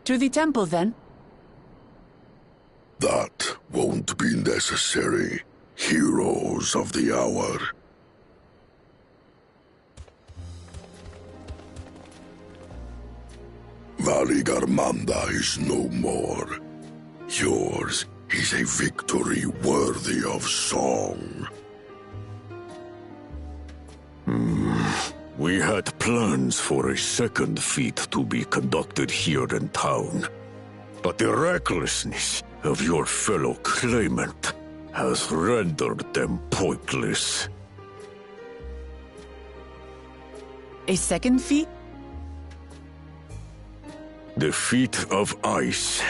To the temple, then. That won't be necessary, heroes of the hour. Valigarmanda is no more. Yours is a victory worthy of song. We had plans for a second feat to be conducted here in town, but the recklessness of your fellow claimant has rendered them pointless. A second feat? The feat of ice.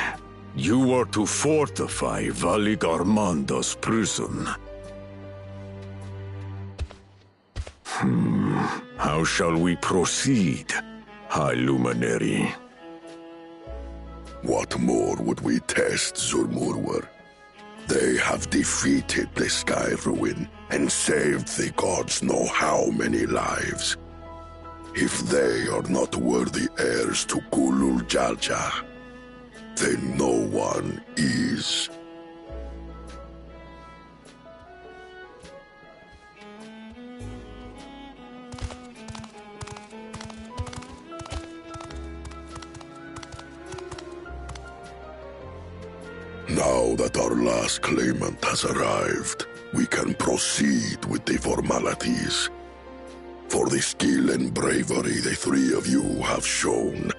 You are to fortify Valigarmanda's prison. How shall we proceed, High Luminary? What more would we test, Zurmurwer? They have defeated the Sky Ruin and saved the gods know how many lives. If they are not worthy heirs to Kulul Jalja, then no one is. Now that our last claimant has arrived, we can proceed with the formalities. For the skill and bravery the three of you have shown,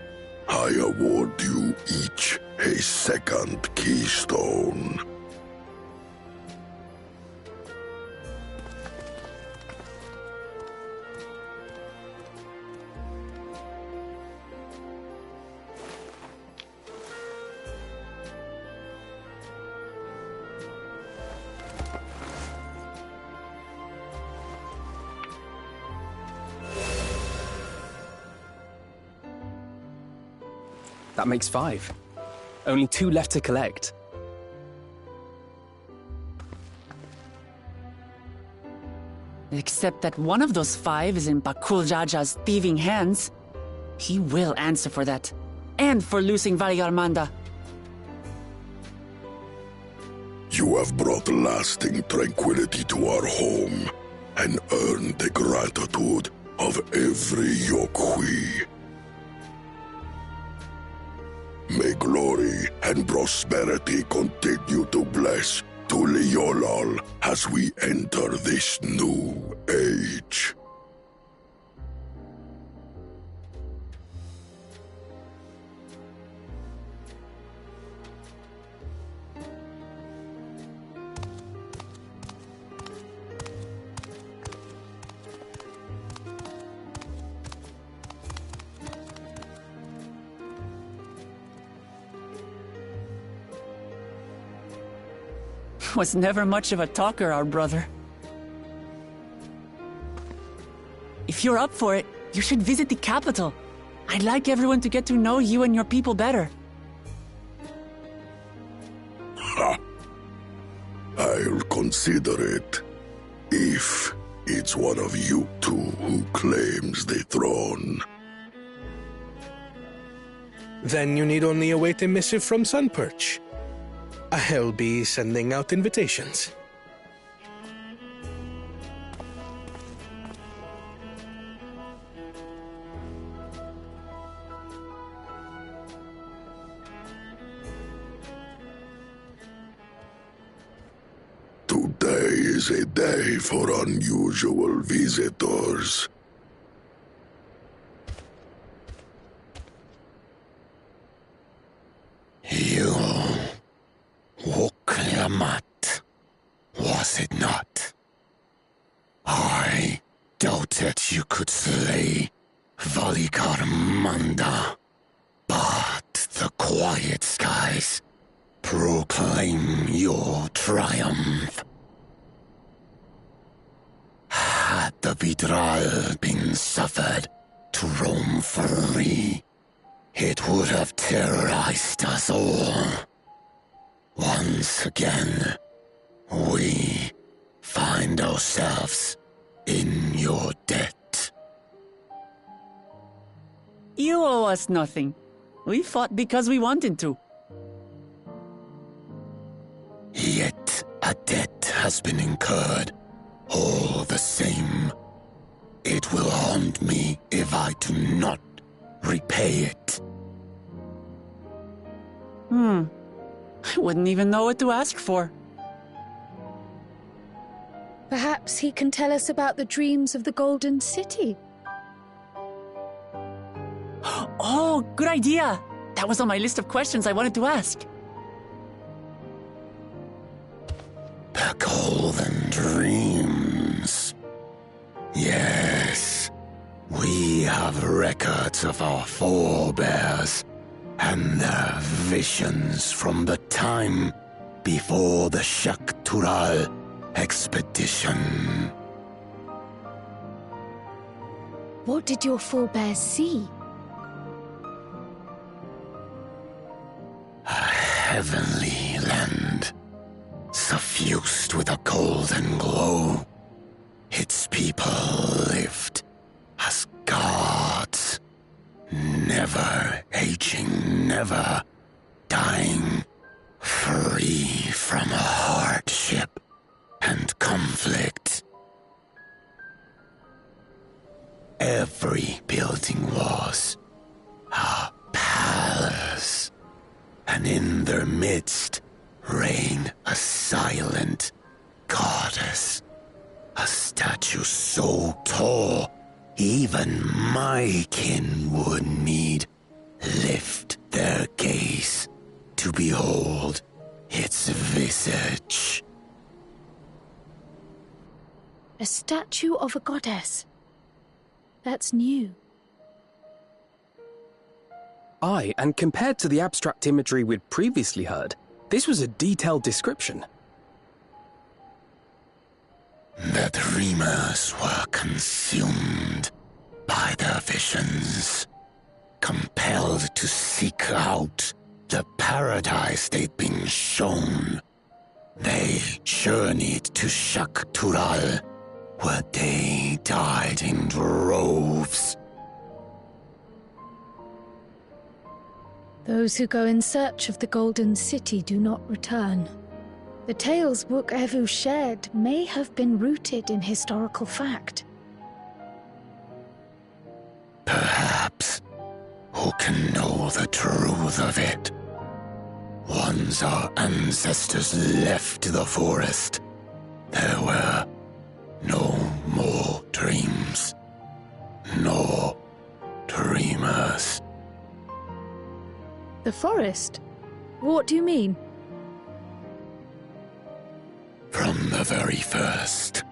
I award you each a second keystone. That makes 5. Only 2 left to collect. Except that one of those 5 is in Bakul Jaja's thieving hands. He will answer for that. And for losing Valigarmanda. You have brought lasting tranquility to our home and earned the gratitude of every Yokui. May glory and prosperity continue to bless Tuliolol as we enter this new age. Was never much of a talker, our brother. If you're up for it, you should visit the capital. I'd like everyone to get to know you and your people better. Ha! I'll consider it. If it's one of you two who claims the throne. Then you need only await a missive from Sunperch. I'll be sending out invitations. Today is a day for unusual visitors. You... Woklamat, was it not? I doubted you could slay Valigarmanda, but the quiet skies proclaim your triumph. Had the Vidral been suffered to roam free, it would have terrorized us all. Once again, we find ourselves in your debt. You owe us nothing. We fought because we wanted to. Yet a debt has been incurred. All the same, it will haunt me if I do not repay it. I wouldn't even know what to ask for. Perhaps he can tell us about the dreams of the Golden City. Oh, good idea! That was on my list of questions I wanted to ask. The Golden Dreams. Yes, we have records of our forebears and their visions from the time before the Shaktural expedition. What did your forebears see? A heavenly land, suffused with a golden glow. Its people lived as gods, never aging, never dying, free from hardship and conflict. Every building was a palace, and in their midst reigned a silent goddess, a statue so tall even my kin would need lift their gaze to behold its visage. A statue of a goddess. That's new. Aye, and compared to the abstract imagery we'd previously heard, this was a detailed description. The dreamers were consumed by their visions, compelled to seek out the paradise they'd been shown. They journeyed to Shaktural, where they died in droves. Those who go in search of the Golden City do not return. The tales Book Evu shared may have been rooted in historical fact. Perhaps. Who can know the truth of it? Once our ancestors left the forest, there were no more dreams, no dreamers. The forest? What do you mean? From the very first,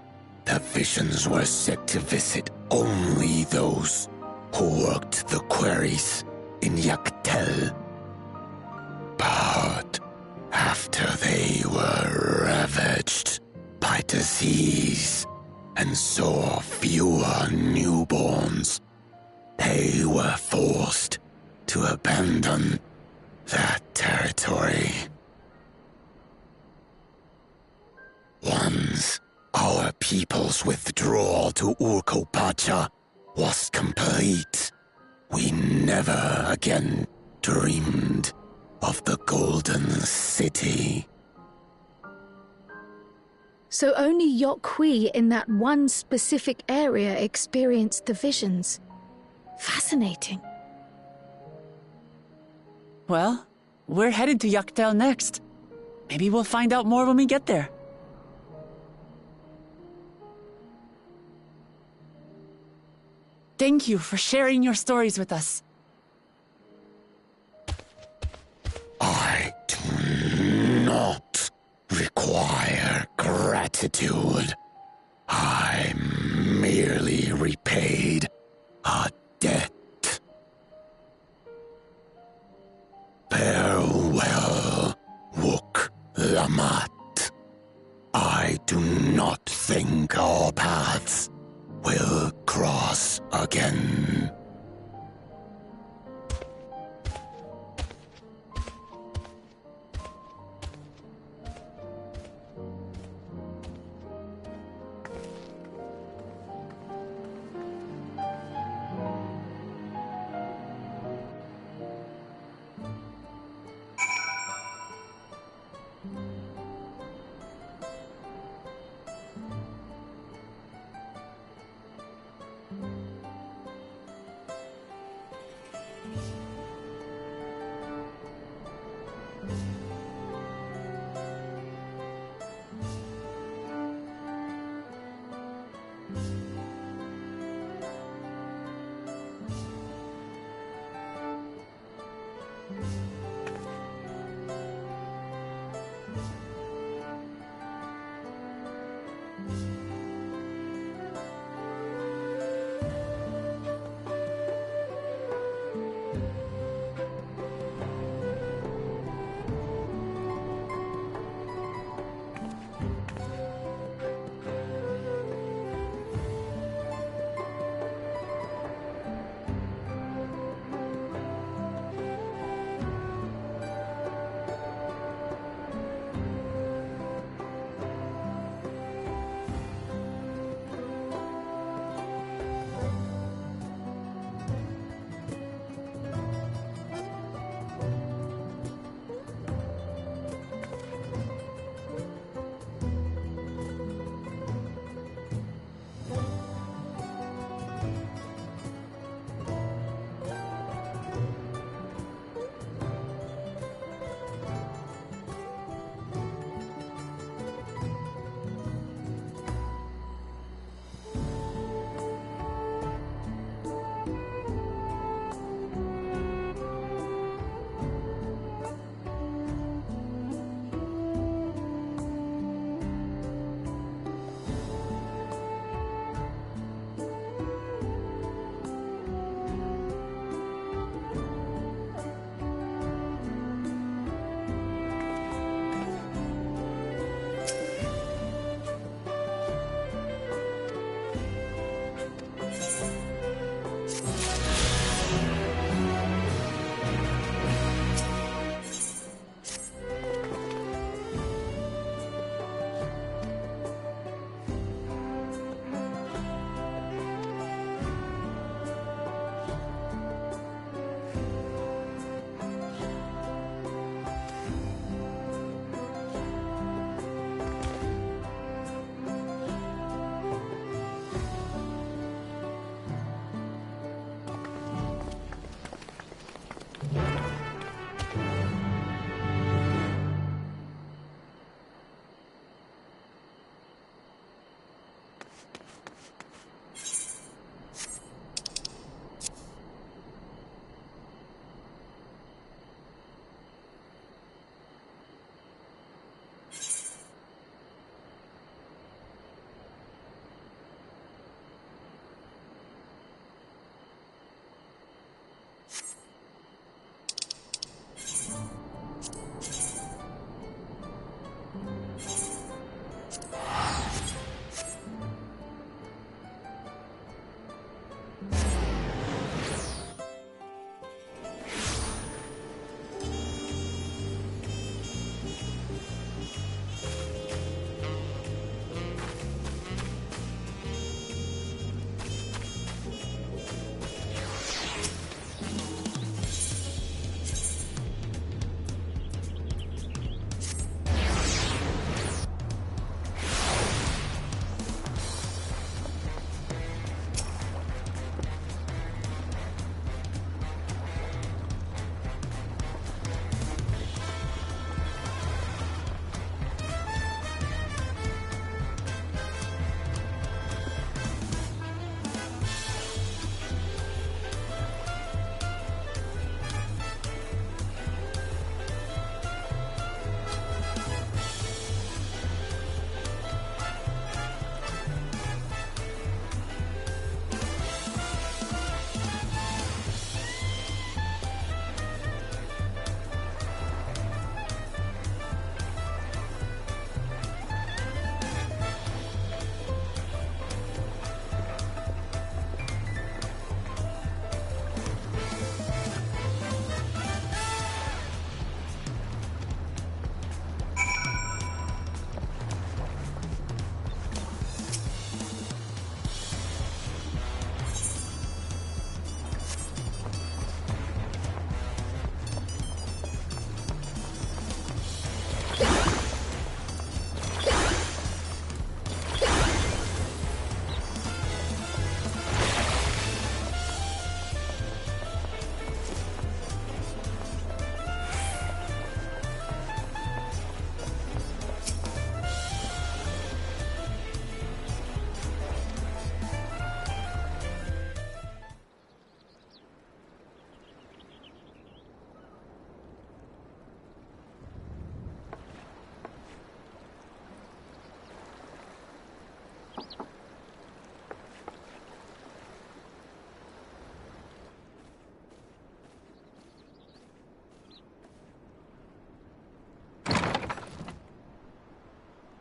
the visions were set to visit only those who worked the quarries in Yaktel. But after they were ravaged by disease and saw fewer newborns, they were forced to abandon that territory. Once our people's withdrawal to Urkopacha was complete, we never again dreamed of the Golden City. So only Yokhui in that one specific area experienced the visions. Fascinating. Well, we're headed to Yaktel next. Maybe we'll find out more when we get there. Thank you for sharing your stories with us. I do not require gratitude. I merely repaid a debt. Farewell, Wook Lamat. I do not think our paths will cross again.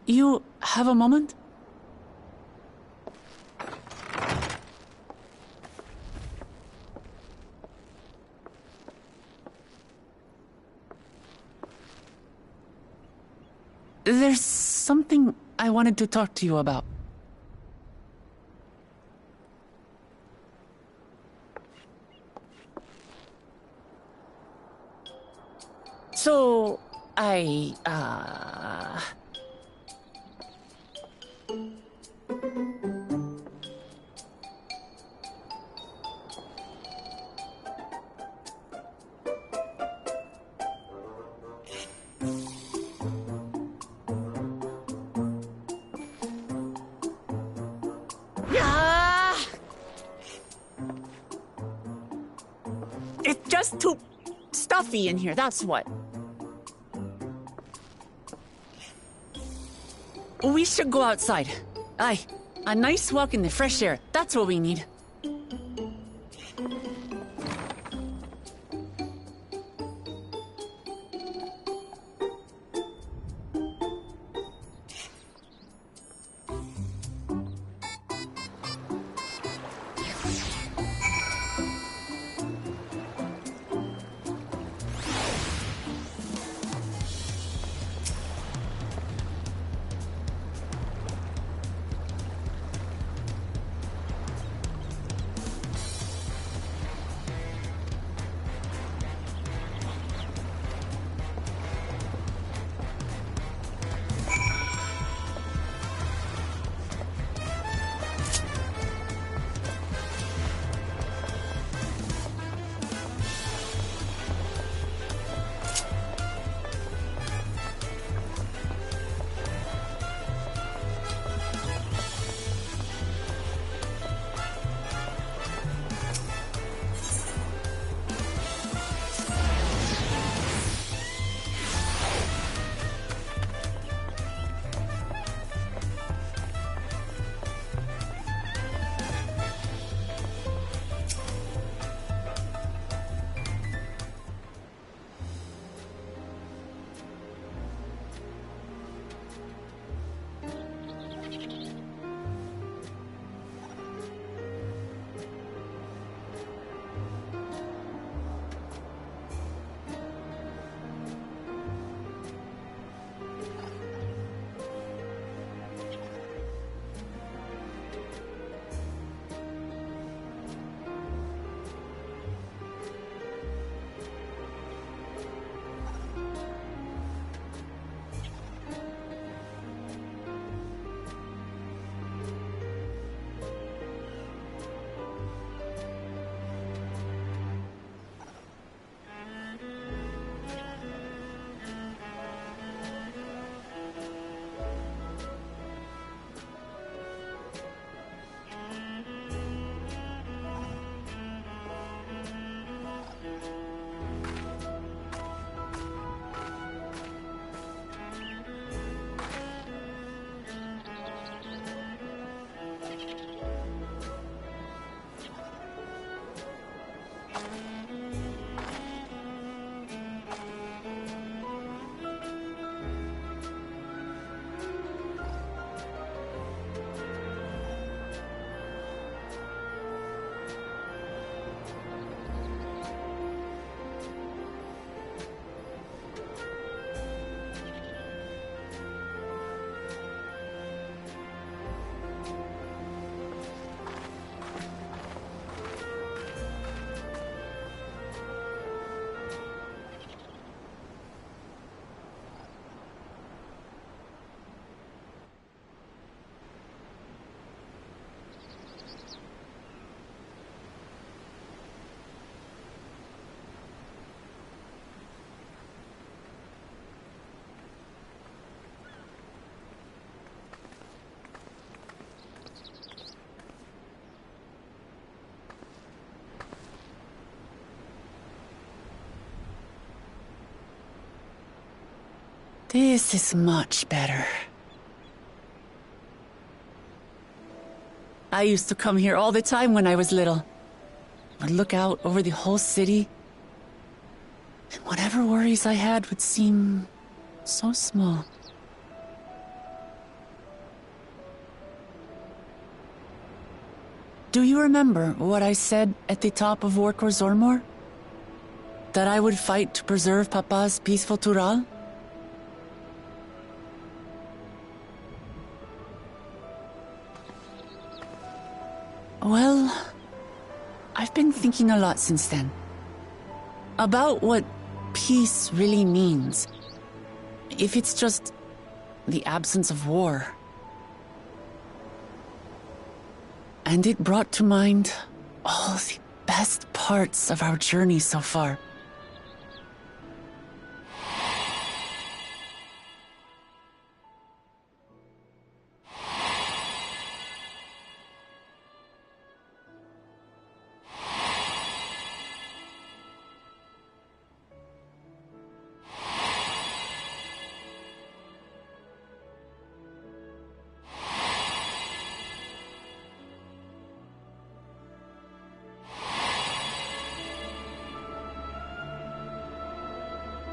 You have a moment? There's something I wanted to talk to you about. So, it's just too stuffy in here, that's what. We should go outside. Aye, a nice walk in the fresh air, that's what we need. This is much better. I used to come here all the time when I was little. I'd look out over the whole city, and whatever worries I had would seem so small. Do you remember what I said at the top of Workor Zormor? That I would fight to preserve Papa's peaceful Tural? Well, I've been thinking a lot since then. About what peace really means. If it's just the absence of war. And it brought to mind all the best parts of our journey so far.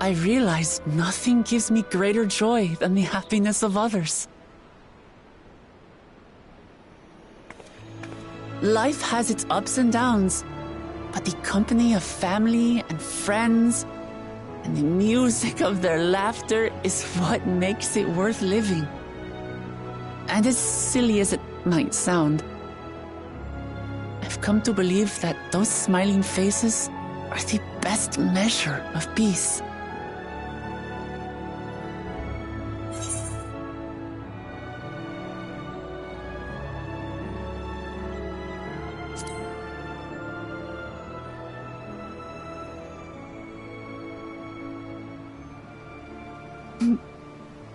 I realized nothing gives me greater joy than the happiness of others. Life has its ups and downs, but the company of family and friends and the music of their laughter is what makes it worth living. And as silly as it might sound, I've come to believe that those smiling faces are the best measure of peace.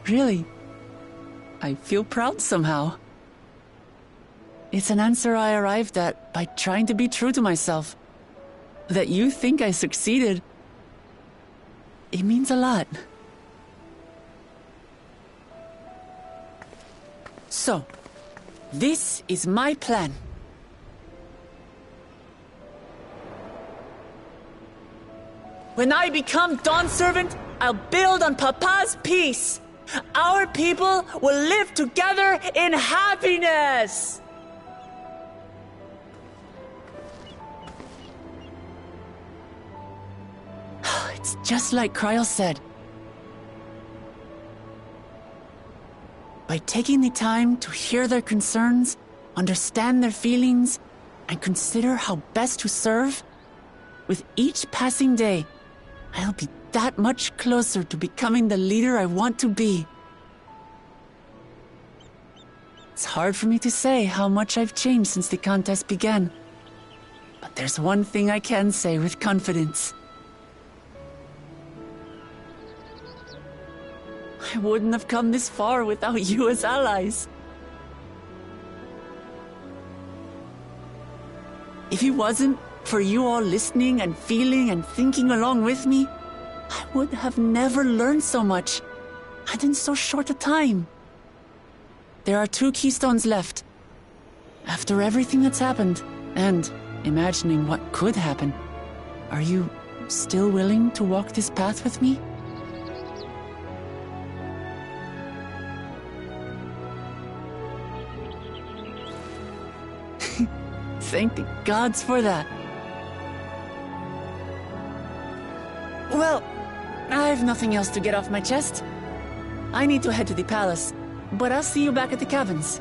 Really, I feel proud somehow. It's an answer I arrived at by trying to be true to myself. That you think I succeeded, it means a lot. So, this is my plan. When I become Dawn Servant, I'll build on Papa's peace. Our people will live together in happiness! It's just like Kryl said. By taking the time to hear their concerns, understand their feelings, and consider how best to serve, with each passing day, I'll be that much closer to becoming the leader I want to be. It's hard for me to say how much I've changed since the contest began. But there's one thing I can say with confidence. I wouldn't have come this far without you as allies. If it wasn't for you all listening and feeling and thinking along with me, I would have never learned so much, and in so short a time. There are 2 keystones left. After everything that's happened, and imagining what could happen, are you still willing to walk this path with me? Thank the gods for that. Well, I've nothing else to get off my chest. I need to head to the palace, but I'll see you back at the cabins.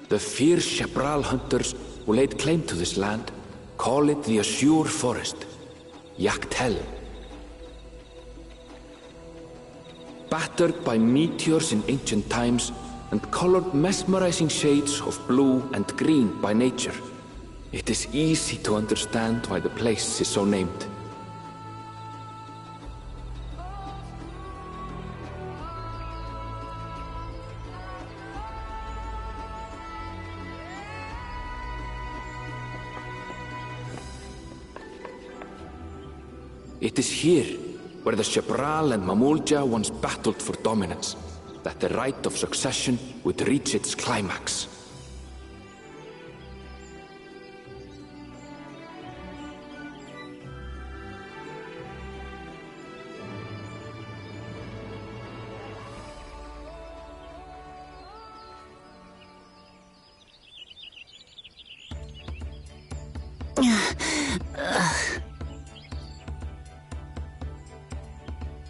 The fierce Shabral hunters who laid claim to this land call it the Azure Forest, Yaktel. Battered by meteors in ancient times and colored mesmerizing shades of blue and green by nature, it is easy to understand why the place is so named. It is here, where the Shabral and Mamulja once battled for dominance, that the right of succession would reach its climax.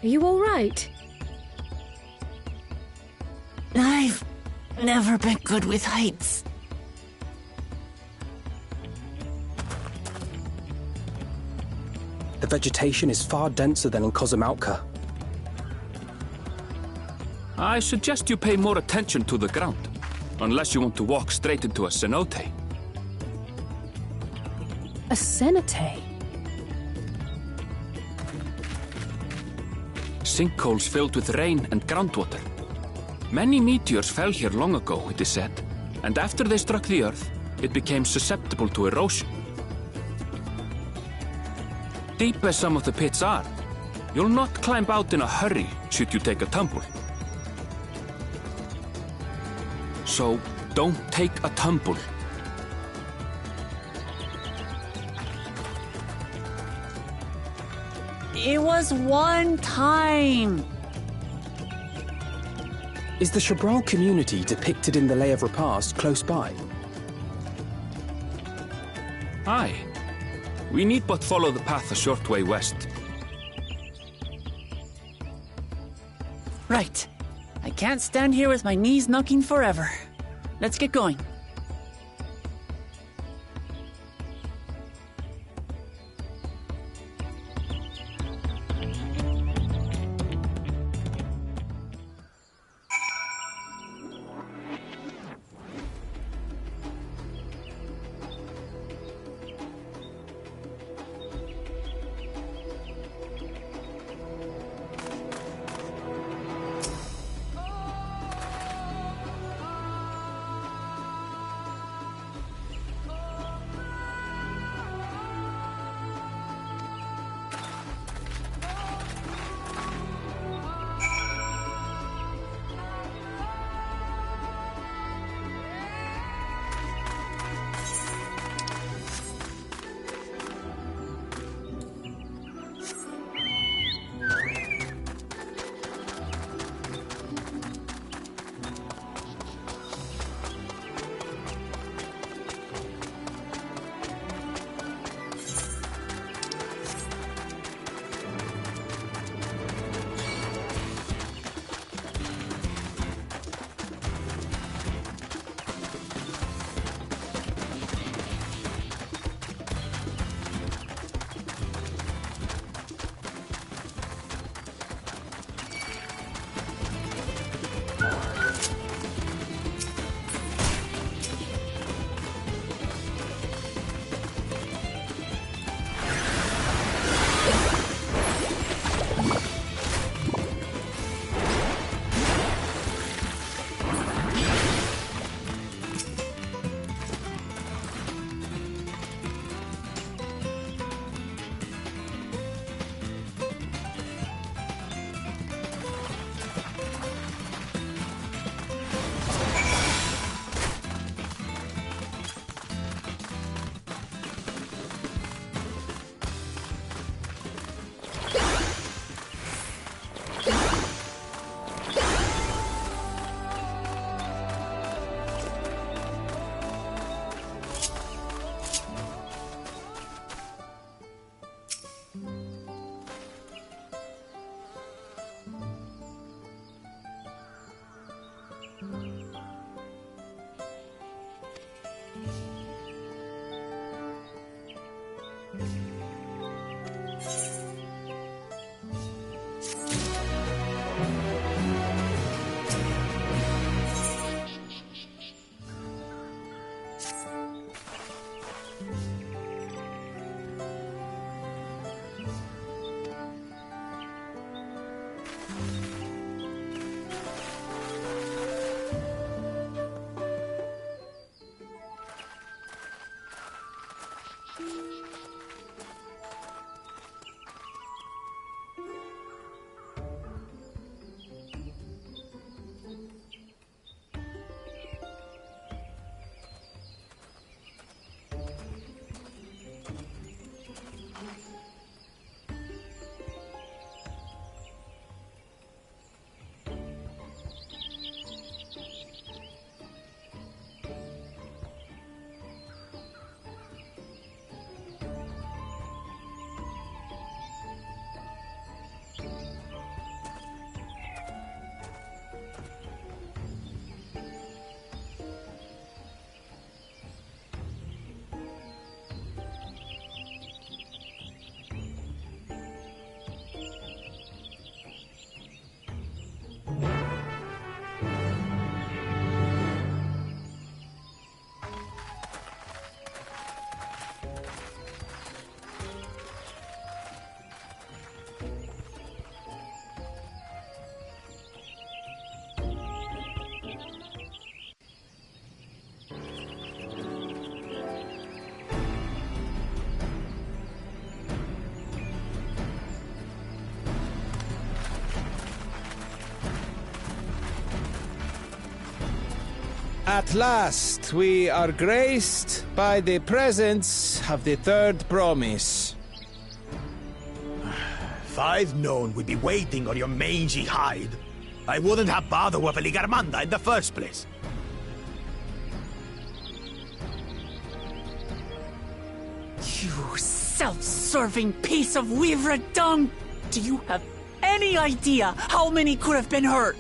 Are you all right? I've never been good with heights. The vegetation is far denser than in Kozamautka. I suggest you pay more attention to the ground, unless you want to walk straight into a cenote. A cenote? Sinkholes filled with rain and groundwater. Many meteors fell here long ago, it is said, and after they struck the Earth, it became susceptible to erosion. Deep as some of the pits are, you'll not climb out in a hurry should you take a tumble. So, don't take a tumble. It was one time. Is the Shabral community depicted in the Lay of Repast close by? Aye. We need but follow the path a short way west. Right. I can't stand here with my knees knocking forever. Let's get going. At last, we are graced by the presence of the third promise. If I'd known we'd be waiting on your mangy hide, I wouldn't have bothered with Ligarmanda in the first place. You self-serving piece of weaver dung! Do you have any idea how many could have been hurt?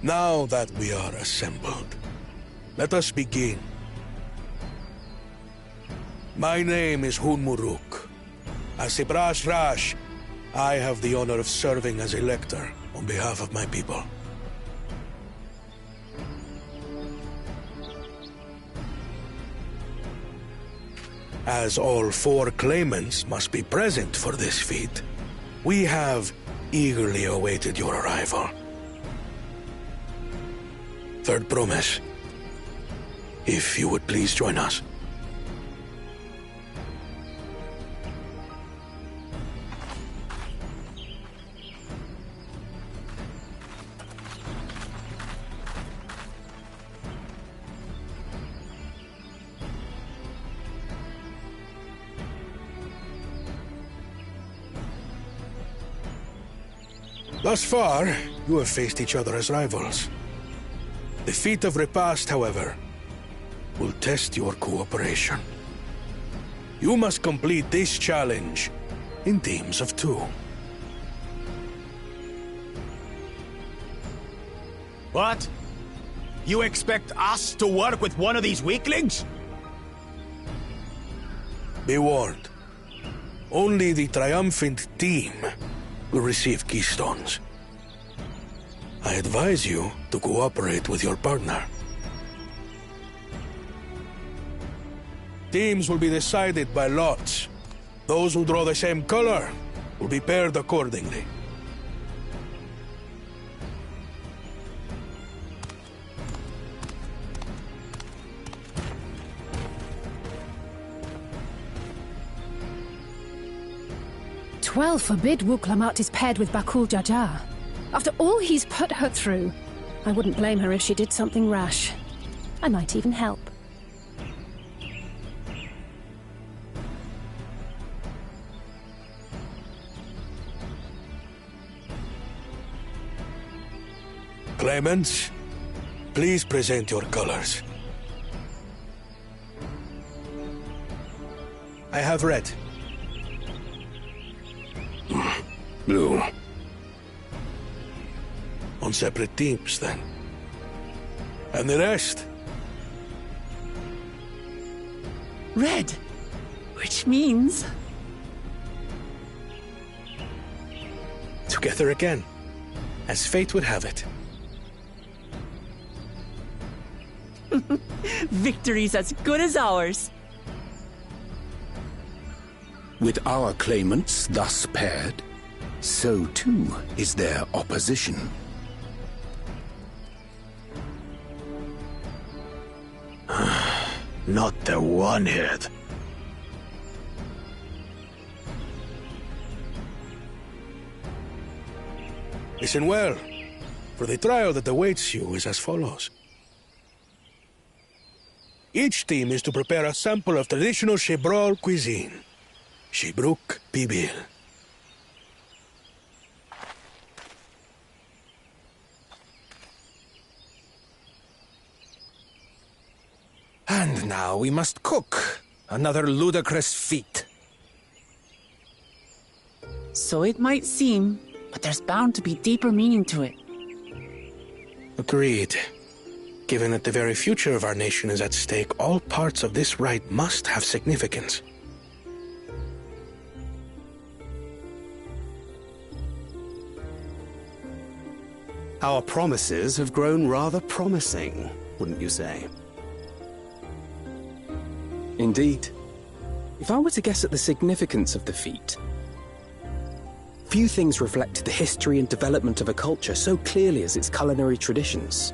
Now that we are assembled, let us begin. My name is Hunmuruk. As Ibras Rash, I have the honor of serving as Elector on behalf of my people. As all four claimants must be present for this feat, we have eagerly awaited your arrival. Third promise, if you would please join us. Thus far, you have faced each other as rivals. The feat of repast, however, will test your cooperation. You must complete this challenge in teams of 2. What? You expect us to work with one of these weaklings? Be warned. Only the triumphant team will receive keystones. I advise you to cooperate with your partner. Teams will be decided by lots. Those who draw the same color will be paired accordingly. Twelve forbid Wuklamat is paired with Bakul Jaja. After all he's put her through, I wouldn't blame her if she did something rash. I might even help. Claimants, please present your colors. I have red. Blue. On separate teams, then. And the rest? Red. Which means... together again, as fate would have it. Victory's as good as ours. With our claimants thus paired, so too is their opposition. Not the One-Head. Listen well, for the trial that awaits you is as follows. Each team is to prepare a sample of traditional Shebrol cuisine. Shibruk Pibil. And now we must cook. Another ludicrous feat. So it might seem, but there's bound to be deeper meaning to it. Agreed. Given that the very future of our nation is at stake, all parts of this rite must have significance. Our promises have grown rather promising, wouldn't you say? Indeed. If I were to guess at the significance of the feat, few things reflect the history and development of a culture so clearly as its culinary traditions.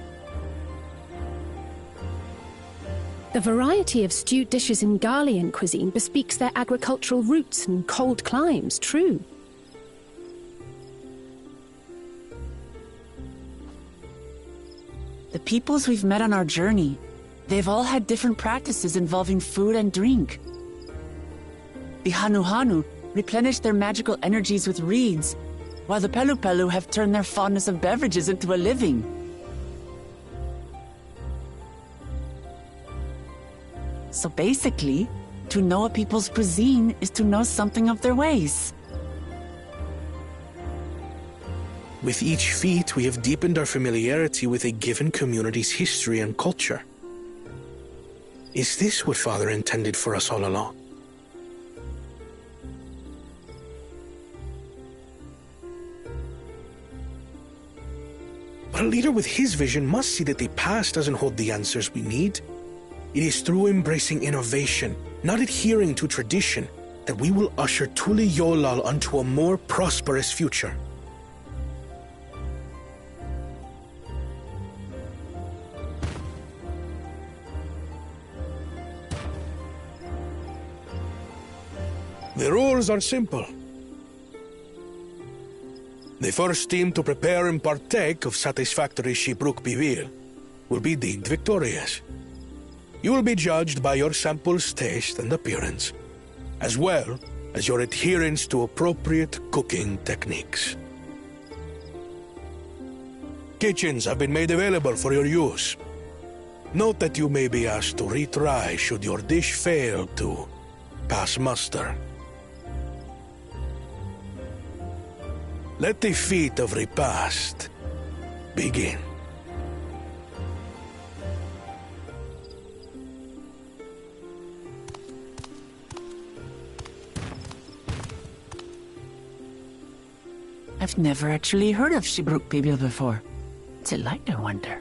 The variety of stewed dishes in Garlean cuisine bespeaks their agricultural roots and cold climes, true. The peoples we've met on our journey, they've all had different practices involving food and drink. The Hanu replenish their magical energies with reeds, while the Pelu have turned their fondness of beverages into a living. So basically, to know a people's cuisine is to know something of their ways. With each feat, we have deepened our familiarity with a given community's history and culture. Is this what Father intended for us all along? But a leader with his vision must see that the past doesn't hold the answers we need. It is through embracing innovation, not adhering to tradition, that we will usher Tuli Yolal onto a more prosperous future. The rules are simple. The first team to prepare and partake of satisfactory Shibruk Bivir will be deemed victorious. You will be judged by your sample's taste and appearance, as well as your adherence to appropriate cooking techniques. Kitchens have been made available for your use. Note that you may be asked to retry should your dish fail to pass muster. Let the feat of repast begin. I've never actually heard of Shibruk Bibil before. What's it like, I wonder?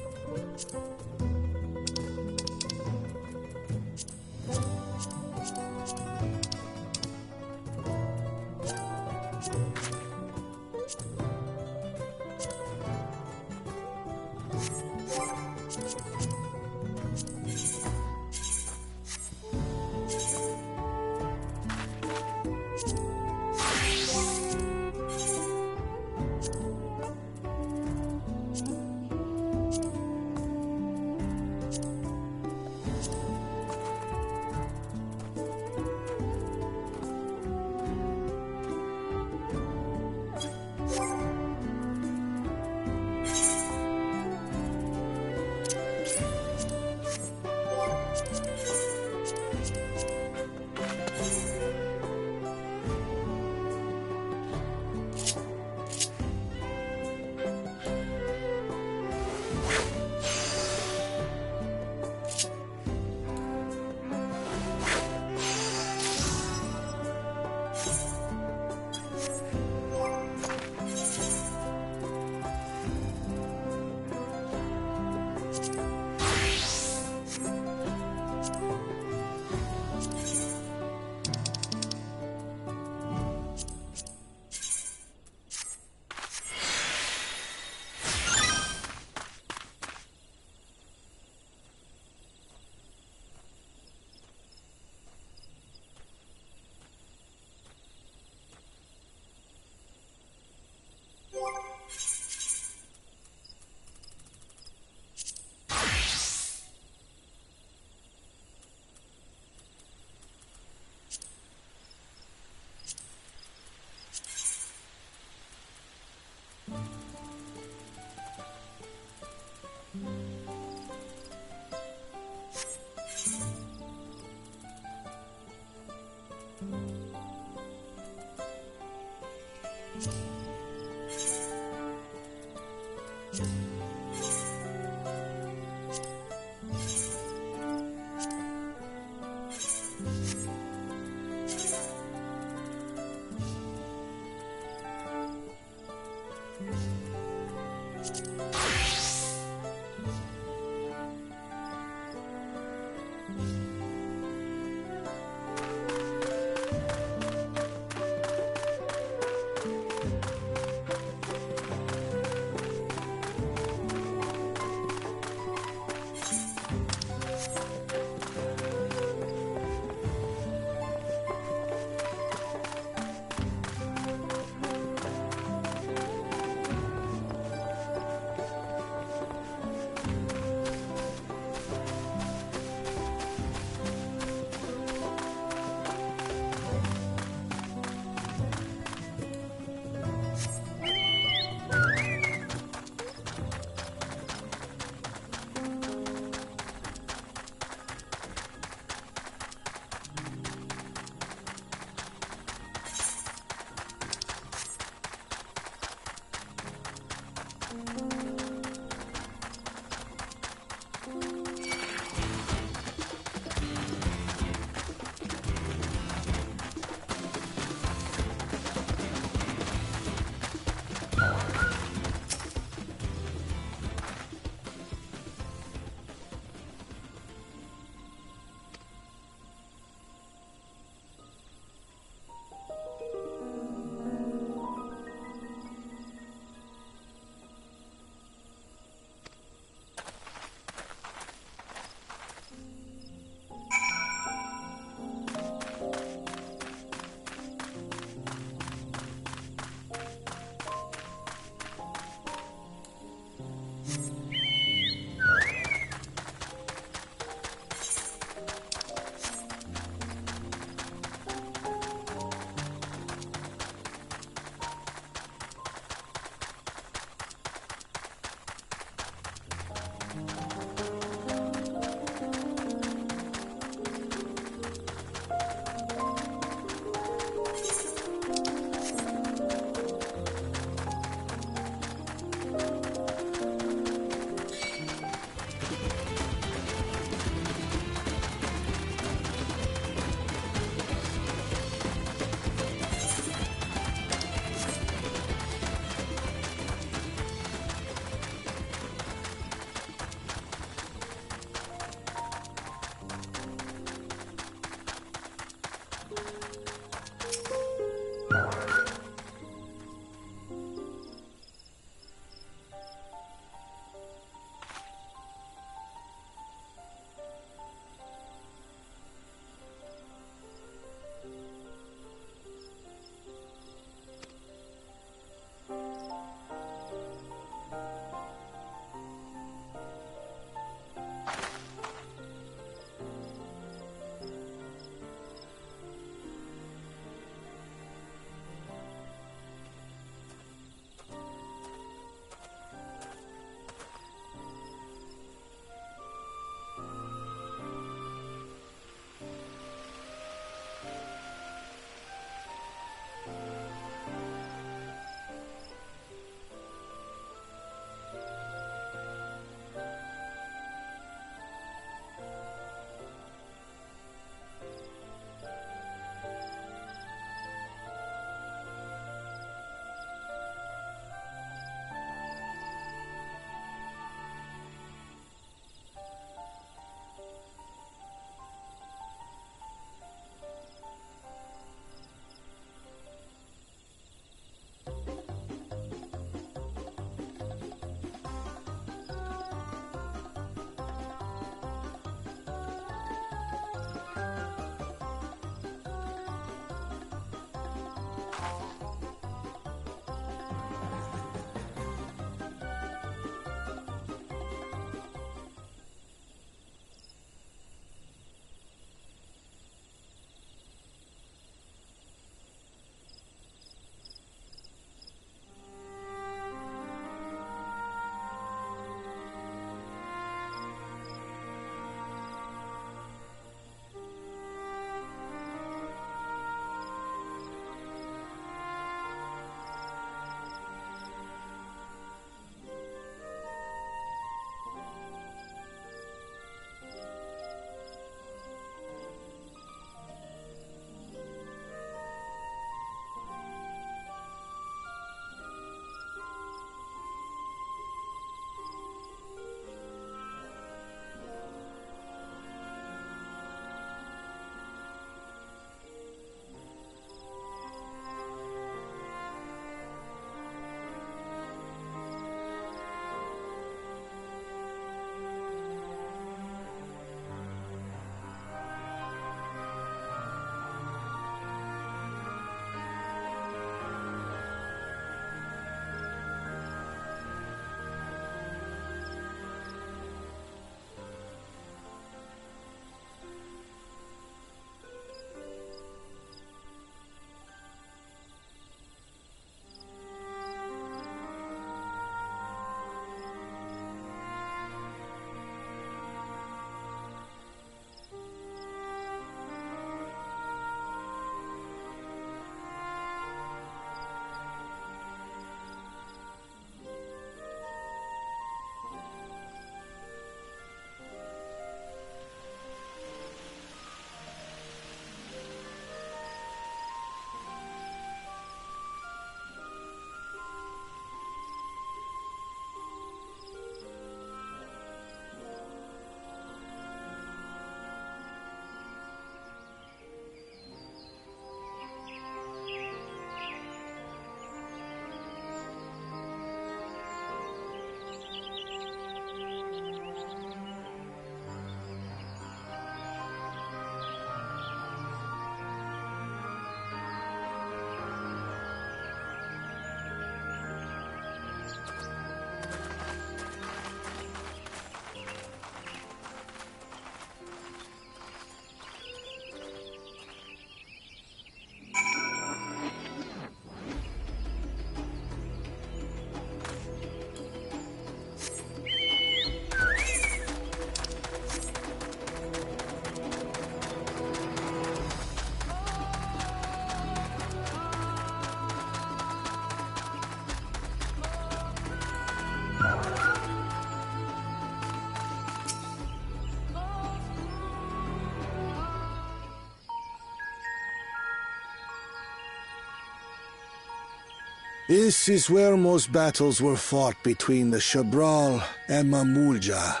This is where most battles were fought between the Shabral and Mamulja,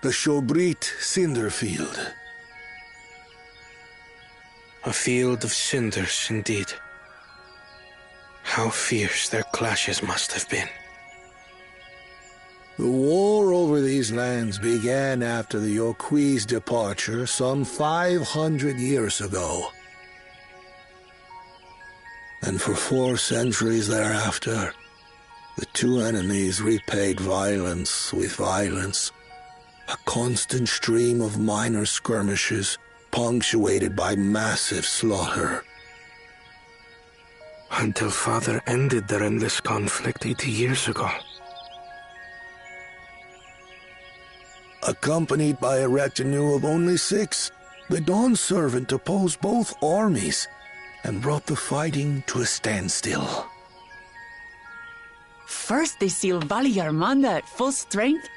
the Shobrit Cinderfield. A field of cinders, indeed. How fierce their clashes must have been. The war over these lands began after the Yoqui's departure some 500 years ago. And for 4 centuries thereafter, the two enemies repaid violence with violence. A constant stream of minor skirmishes, punctuated by massive slaughter. Until Father ended their endless conflict 80 years ago. Accompanied by a retinue of only 6, the Dawn Servant opposed both armies and brought the fighting to a standstill. First they sealed Valley Armanda at full strength,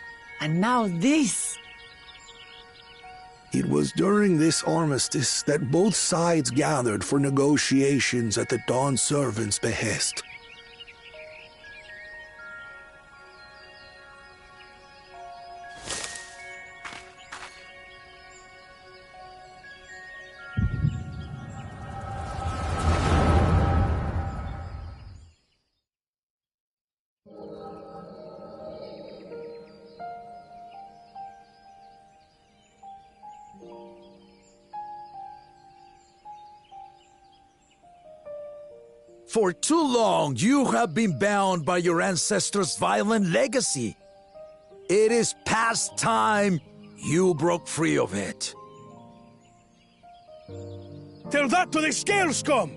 and now this. It was during this armistice that both sides gathered for negotiations at the Dawn Servant's behest. For too long, you have been bound by your ancestors' violent legacy. It is past time you broke free of it. Tell that to the Scale Scum!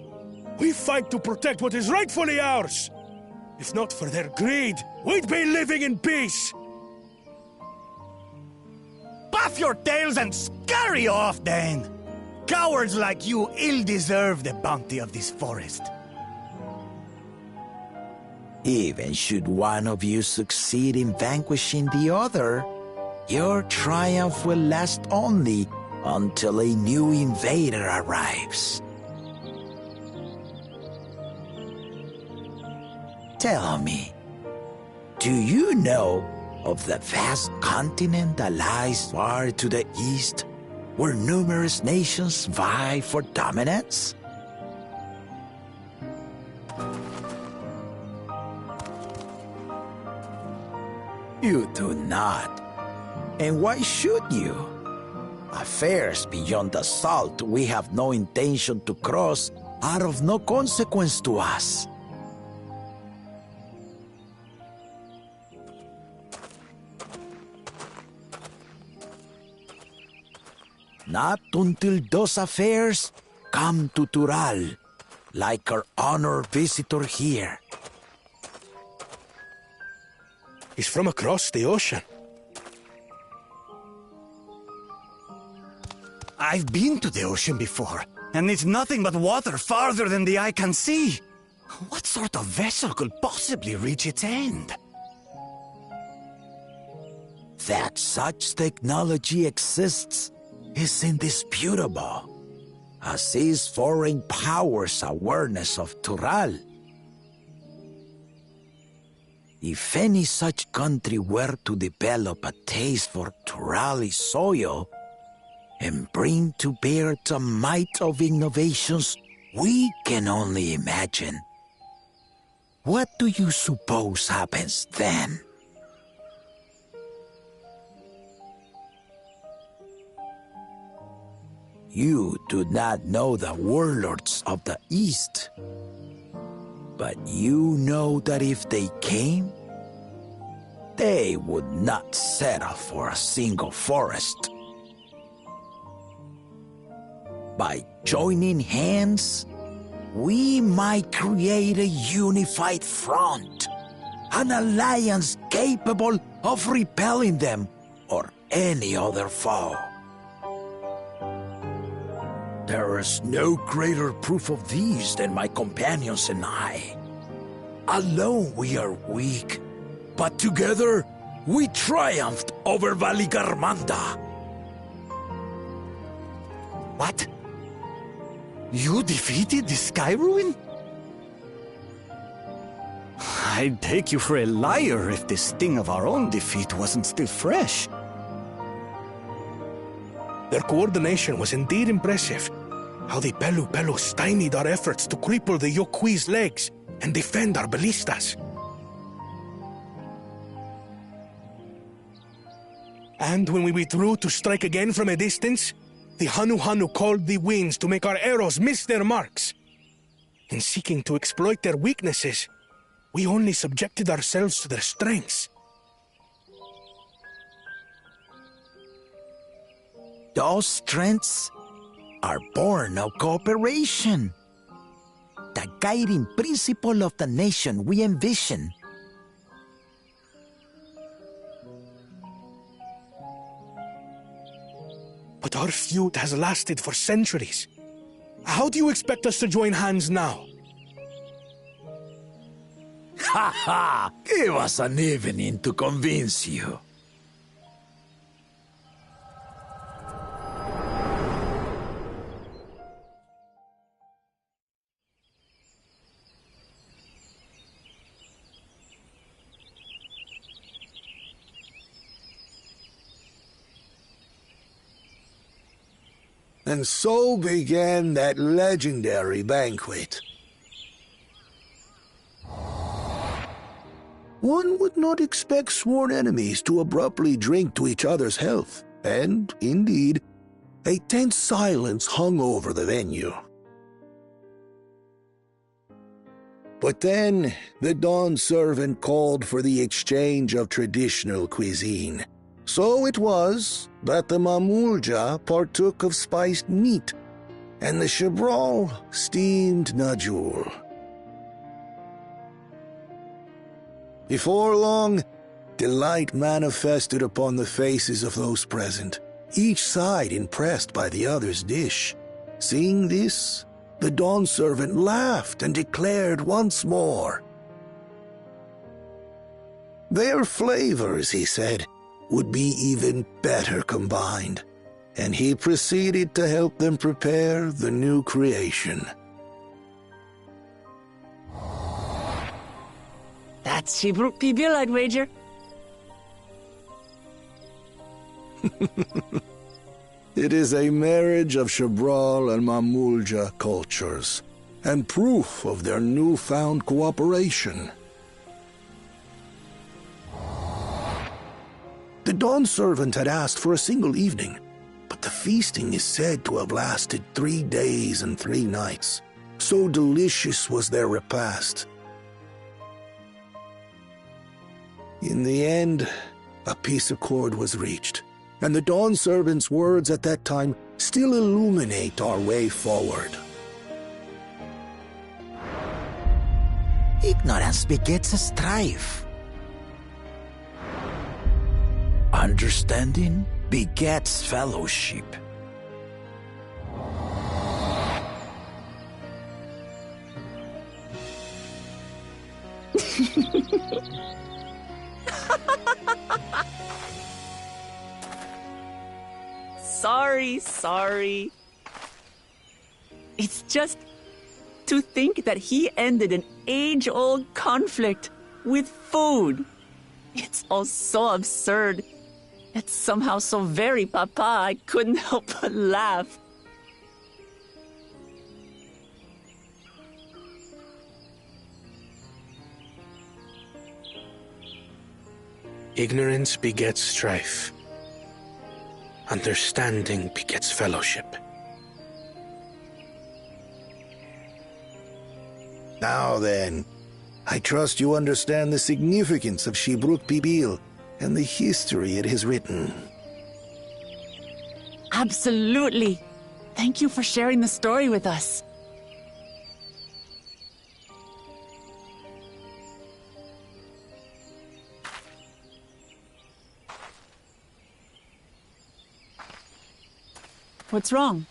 We fight to protect what is rightfully ours. If not for their greed, we'd be living in peace. Puff your tails and scurry off, then! Cowards like you ill-deserve the bounty of this forest. Even should one of you succeed in vanquishing the other, your triumph will last only until a new invader arrives. Tell me, do you know of the vast continent that lies far to the east, where numerous nations vie for dominance? You do not. And why should you? Affairs beyond the salt we have no intention to cross are of no consequence to us. Not until those affairs come to Tural, like our honored visitor here. He's from across the ocean. I've been to the ocean before, and it's nothing but water farther than the eye can see. What sort of vessel could possibly reach its end? That such technology exists is indisputable, as is foreign powers' awareness of Tural. If any such country were to develop a taste for Turali soil and bring to bear the might of innovations we can only imagine, what do you suppose happens then? You do not know the warlords of the East. But you know that if they came, they would not settle for a single forest. By joining hands, we might create a unified front, an alliance capable of repelling them or any other foe. There is no greater proof of these than my companions and I. Alone we are weak, but together we triumphed over Valigarmanda. What? You defeated the Sky Ruin? I'd take you for a liar if the sting of our own defeat wasn't still fresh. Their coordination was indeed impressive. How the Pelu stymied our efforts to cripple the Yokui's legs and defend our ballistas. And when we withdrew to strike again from a distance, the Hanu called the winds to make our arrows miss their marks. In seeking to exploit their weaknesses, we only subjected ourselves to their strengths. Those strengths are born of cooperation. The guiding principle of the nation we envision. But our feud has lasted for centuries. How do you expect us to join hands now? Ha ha! Give us an evening to convince you. And so began that legendary banquet. One would not expect sworn enemies to abruptly drink to each other's health, and, indeed, a tense silence hung over the venue. But then, the Dawn servant called for the exchange of traditional cuisine. So it was that the Mamulja partook of spiced meat, and the Chebral steamed najul. Before long, delight manifested upon the faces of those present, each side impressed by the other's dish. Seeing this, the Dawn servant laughed and declared once more. Their flavors, he said, would be even better combined, and he proceeded to help them prepare the new creation. That's Shibruk Pibil, I'd wager. It is a marriage of Chebral and Mamulja cultures, and proof of their newfound cooperation. The Dawn servant had asked for a single evening, but the feasting is said to have lasted 3 days and 3 nights. So delicious was their repast. In the end, a peace accord was reached, and the Dawn servant's words at that time still illuminate our way forward. Ignorance begets strife. Understanding begets fellowship. Sorry. It's just to think that he ended an age-old conflict with food. It's all so absurd. It's somehow so very papa, I couldn't help but laugh. Ignorance begets strife. Understanding begets fellowship. Now then, I trust you understand the significance of Shibruk Pibil and the history it has written. Absolutely. Thank you for sharing the story with us. What's wrong?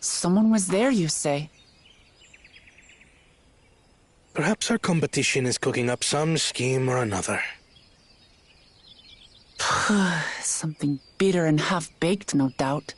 Someone was there, you say? Perhaps our competition is cooking up some scheme or another. Something bitter and half-baked, no doubt.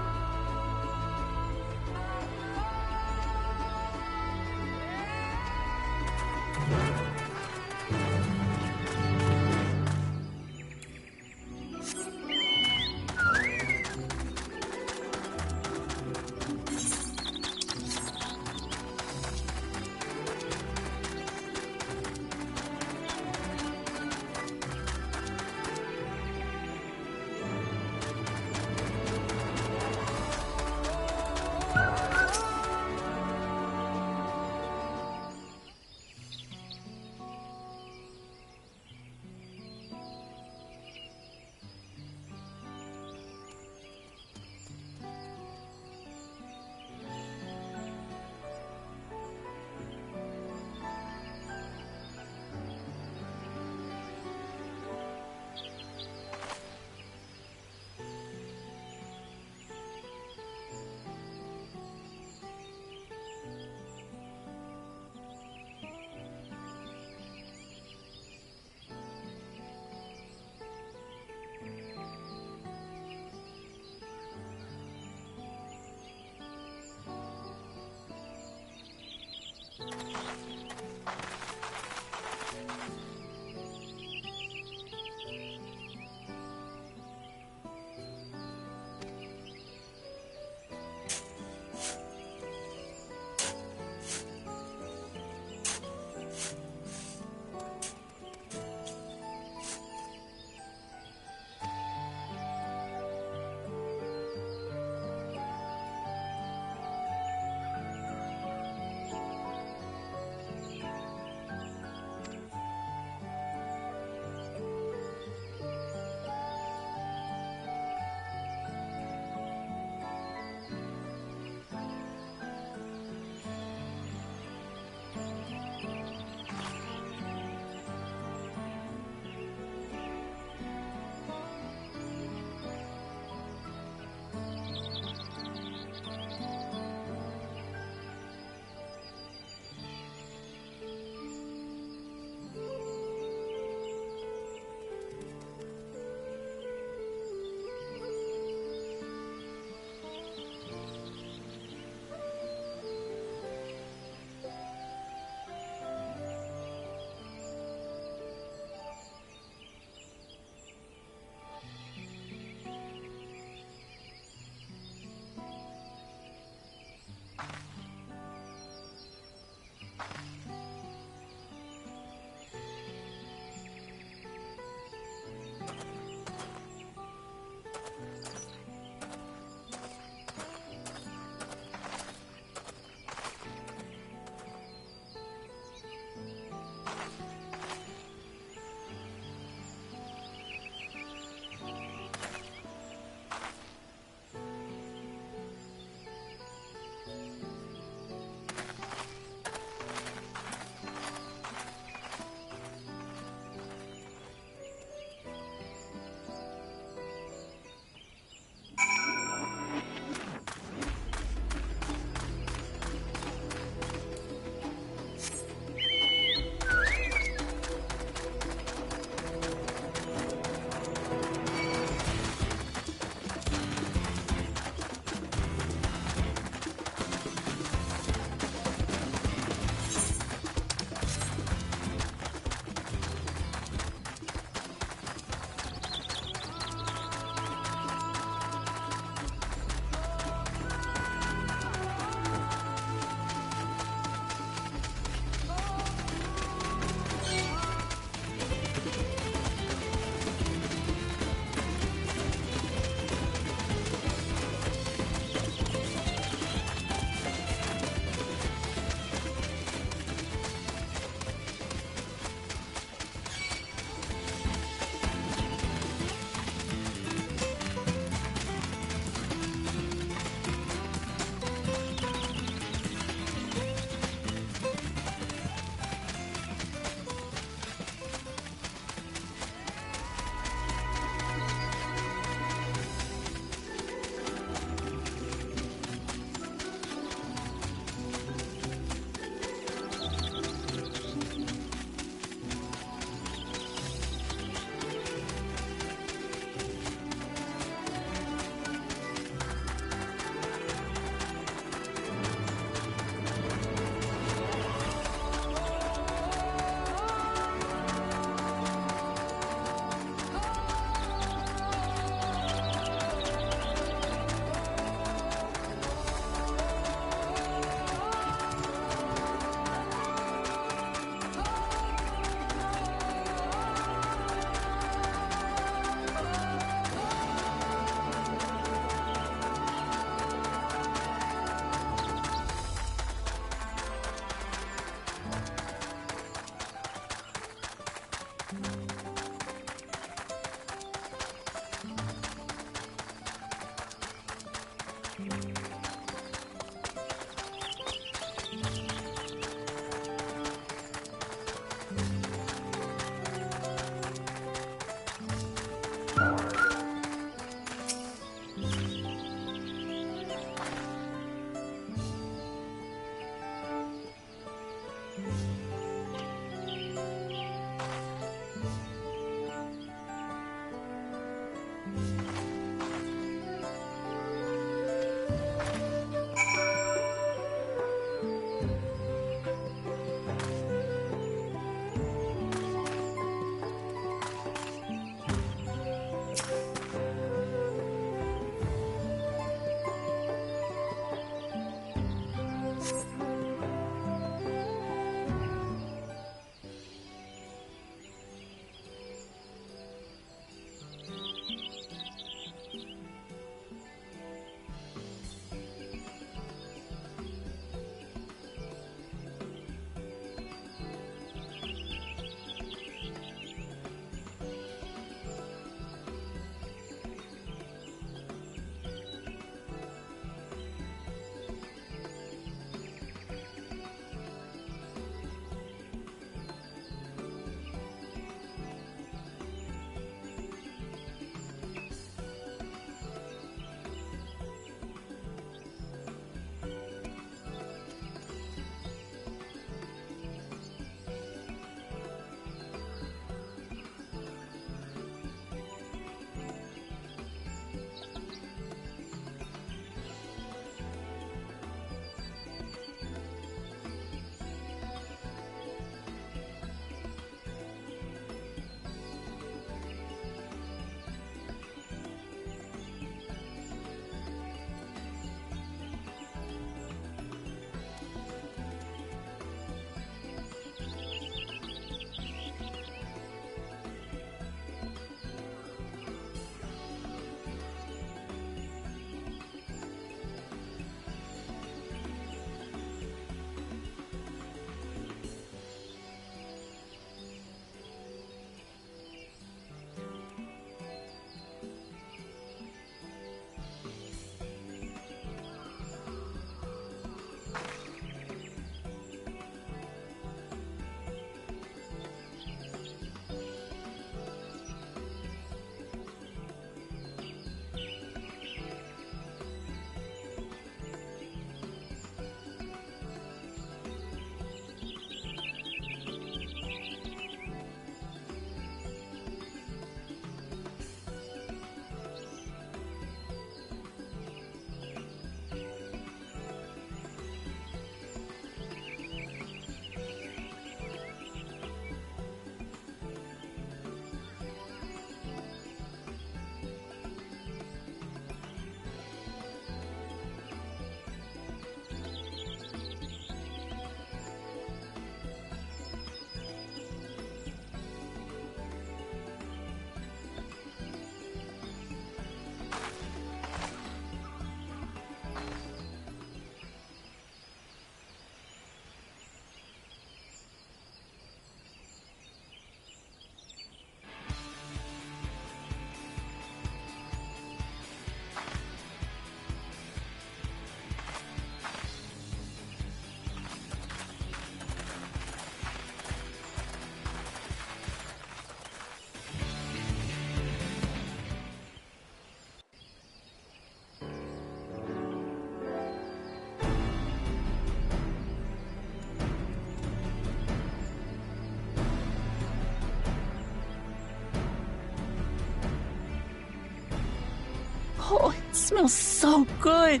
Oh, it smells so good.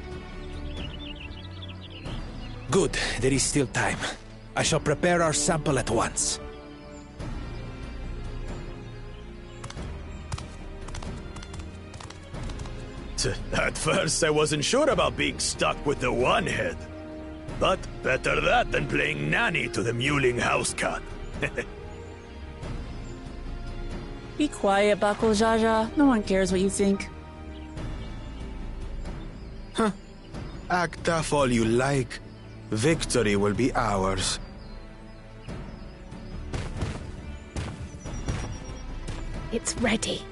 Good, there is still time. I shall prepare our sample at once. At first, I wasn't sure about being stuck with the one head. But better that than playing nanny to the mewling house cat. Be quiet, Bako Jaja. No one cares what you think. Huh. Act tough all you like. Victory will be ours. It's ready.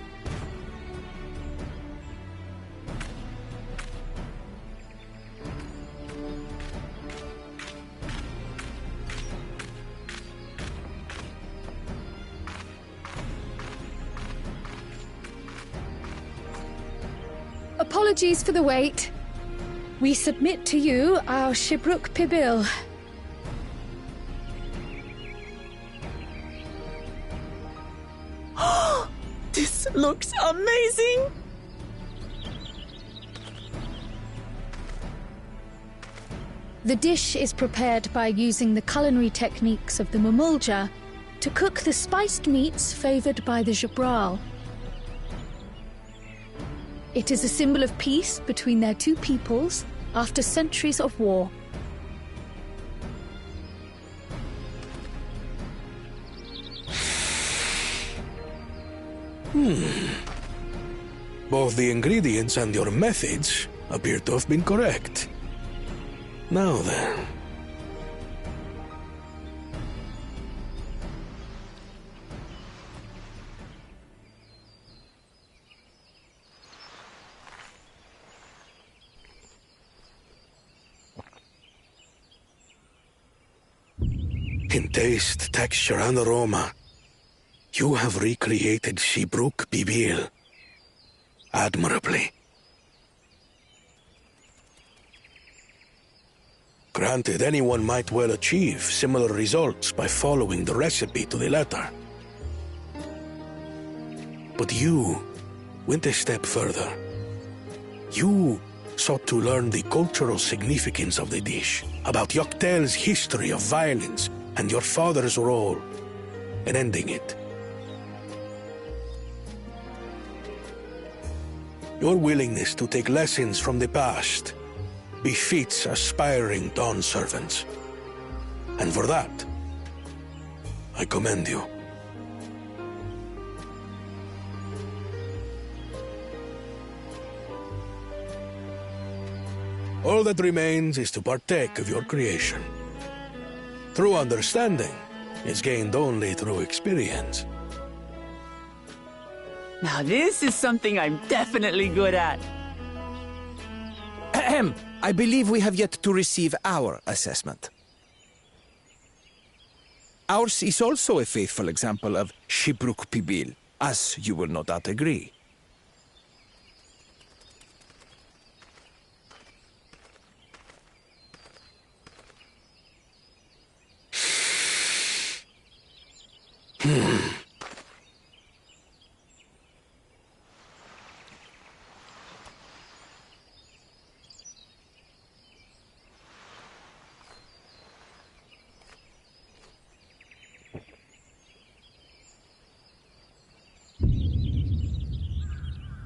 Apologies for the wait. We submit to you our Shibruk Pibil. This looks amazing! The dish is prepared by using the culinary techniques of the Mamulja to cook the spiced meats favored by the Jabral. It is a symbol of peace between their two peoples after centuries of war. Both the ingredients and your methods appear to have been correct. Now then. In taste, texture, and aroma, you have recreated Shibruk Pibil admirably. Granted, anyone might well achieve similar results by following the recipe to the letter. But you went a step further. You sought to learn the cultural significance of the dish, about Yoktel's history of violence and your father's role in ending it. Your willingness to take lessons from the past befits aspiring Dawn servants. And for that, I commend you. All that remains is to partake of your creation. True understanding is gained only through experience. Now this is something I'm definitely good at. Ahem. I believe we have yet to receive our assessment. Ours is also a faithful example of Shibruk Pibil, as you will no doubt agree.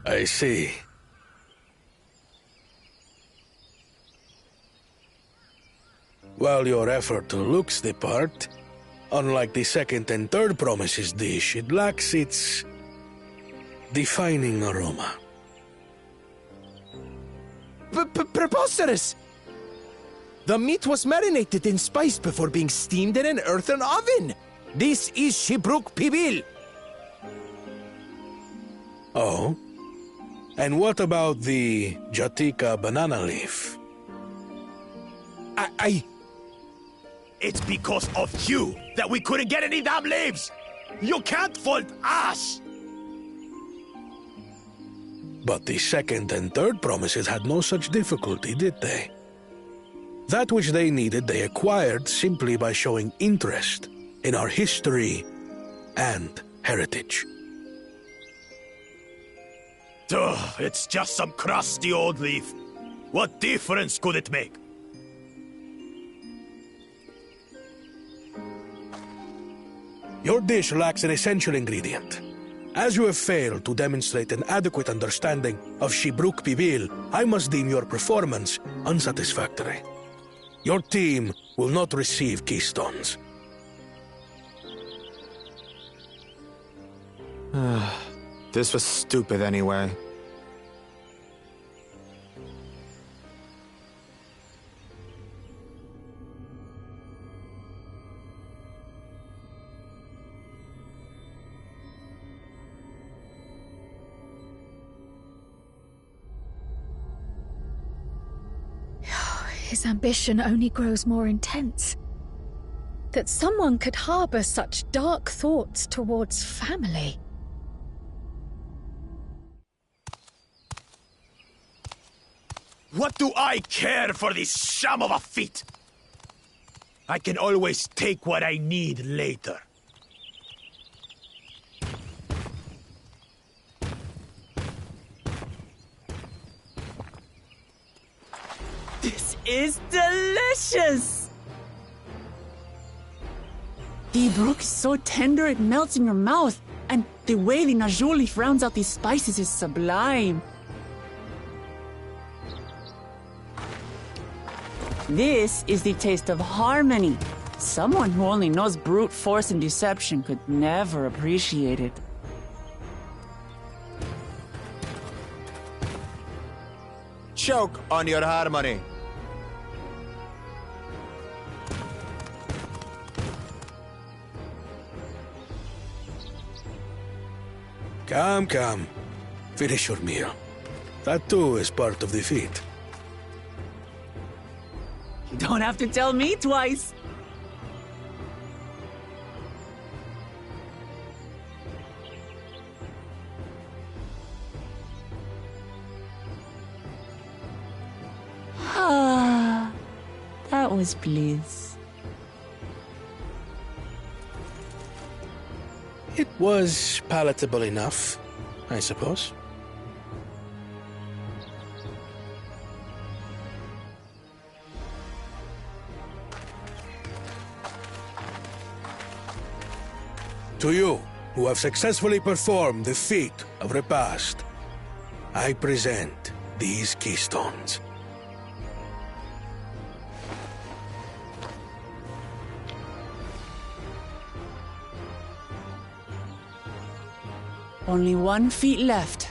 I see. While your effort looks the part, unlike the second and third promises dish, it lacks its defining aroma. Preposterous! The meat was marinated in spice before being steamed in an earthen oven! This is Shibruk Pibil! Oh? And what about the Jatika banana leaf? It's because of you that we couldn't get any damn leaves! You can't fault us! But the second and third promises had no such difficulty, did they? That which they needed they acquired simply by showing interest in our history and heritage. Ugh, it's just some crusty old leaf. What difference could it make? Your dish lacks an essential ingredient. As you have failed to demonstrate an adequate understanding of Shibruk Pibil, I must deem your performance unsatisfactory. Your team will not receive keystones. This was stupid anyway. His ambition only grows more intense. That someone could harbor such dark thoughts towards family. What do I care for this sham of a feat? I can always take what I need later. This is delicious! The brook is so tender it melts in your mouth, and the way the najou leaf rounds out these spices is sublime. This is the taste of harmony. Someone who only knows brute force and deception could never appreciate it. Choke on your harmony. Come. Finish your meal. That too is part of the feat. You don't have to tell me twice. Ah, that was bliss. It was palatable enough, I suppose. To you, who have successfully performed the feat of repast, I present these keystones. Only 1 feet left.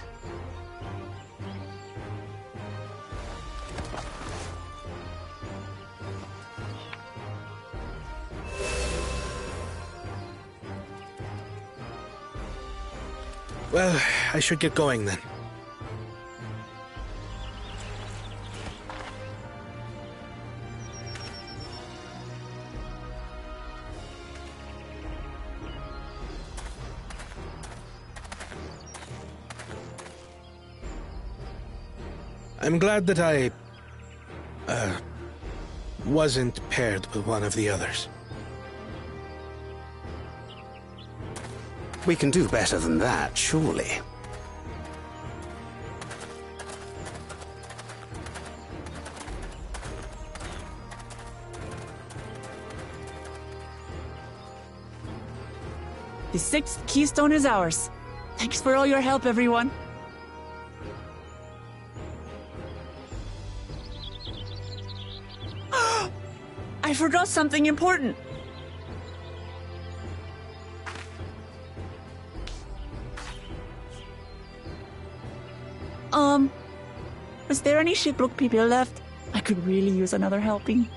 Well, I should get going then. I'm glad that I wasn't paired with one of the others. We can do better than that, surely. The 6th keystone is ours. Thanks for all your help, everyone. I forgot something important. Was there any Shibruk people left? I could really use another helping.